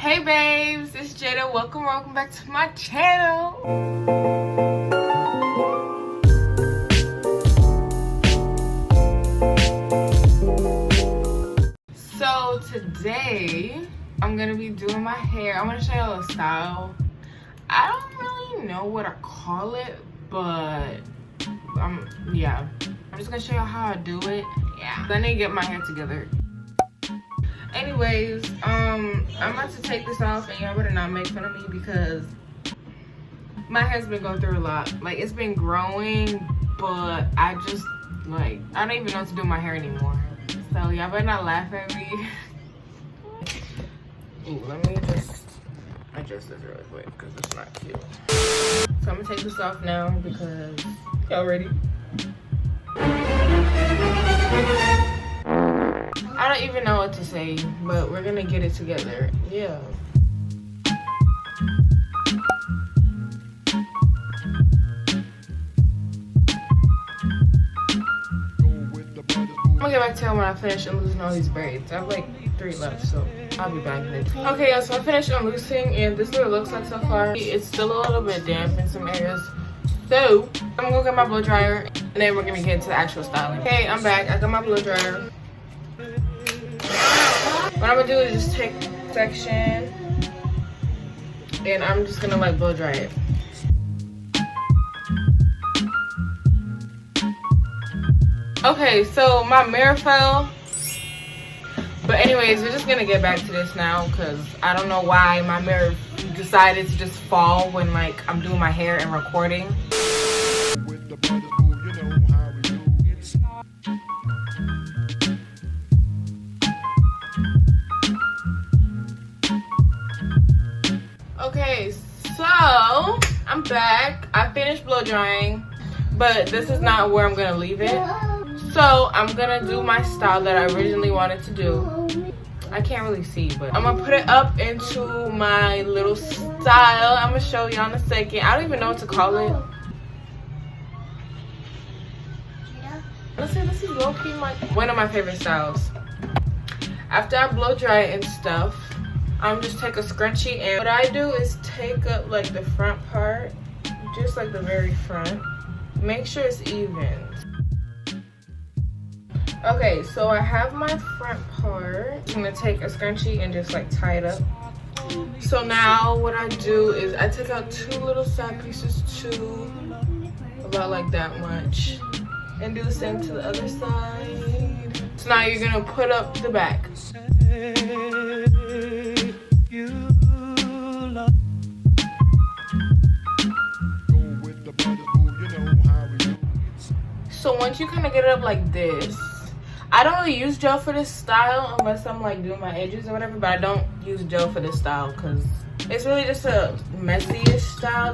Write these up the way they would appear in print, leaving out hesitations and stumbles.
Hey babes, it's Jada. Welcome back to my channel. So today I'm gonna be doing my hair. I'm gonna show y'all a style. I don't really know what I call it, but I'm just gonna show y'all how I do it. Yeah, I need to get my hair together. Anyways, I'm about to take this off, and y'all better not make fun of me because my hair's been going through a lot. Like, it's been growing, but I don't even know what to do with my hair anymore. So y'all better not laugh at me. Ooh, let me just adjust this really quick because it's not cute. So I'm gonna take this off now because y'all ready? I don't even know what to say, but we're gonna get it together. Yeah. I'm gonna get back to y'all when I finish unloosing all these braids. I have like 3 left, so I'll be back later. Okay, y'all, so I finished unloosing, and this is what it looks like so far. It's still a little bit damp in some areas. So, I'm gonna get my blow dryer, and then we're gonna get into the actual styling. Okay, I'm back. I got my blow dryer. What I'm gonna do is just take a section, and I'm just gonna like blow dry it. Okay, so my mirror fell. But anyways, we're just gonna get back to this now because I don't know why my mirror decided to just fall when like I'm doing my hair and recording. Okay, so I'm back. I finished blow drying, but this is not where I'm gonna leave it. So I'm gonna do my style that I originally wanted to do. I can't really see, but I'm gonna put it up into my little style. I'm gonna show y'all in a second. I don't even know what to call it. Let's say this is low-key one of my favorite styles. After I blow dry it and stuff, I'm just take a scrunchie, and what I do is take up like the front part, just like the very front. Make sure it's even. Okay, so I have my front part. I'm gonna take a scrunchie and just like tie it up. So now what I do is I take out 2 little side pieces too, about like that much, and do the same to the other side. So now you're gonna put up the back. So once you kind of get it up like this, I don't really use gel for this style unless I'm like doing my edges or whatever, but I don't use gel for this style because it's really just a messy-ish style.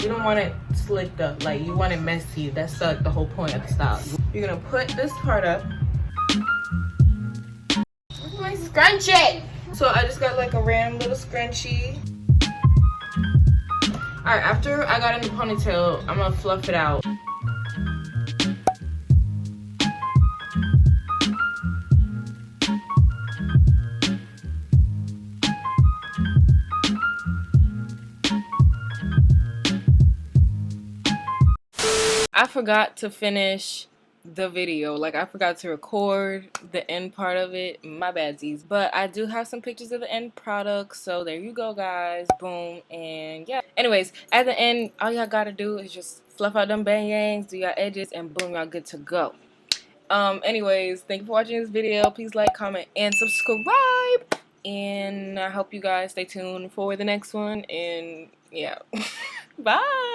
You don't want it slicked up, like you want it messy. That's like the whole point of the style. You're gonna put this part up. Where's my scrunchie? So I just got like a random little scrunchie. Alright, after I got in the ponytail, I'm gonna fluff it out. I forgot to finish the video. Like, I forgot to record the end part of it. My badsies. But I do have some pictures of the end product. So there you go, guys. Boom. And yeah. Anyways, at the end, all y'all gotta do is just fluff out them bangs, do your edges, and boom, y'all good to go. Anyways, thank you for watching this video. Please like, comment, and subscribe. And I hope you guys stay tuned for the next one. And yeah. Bye.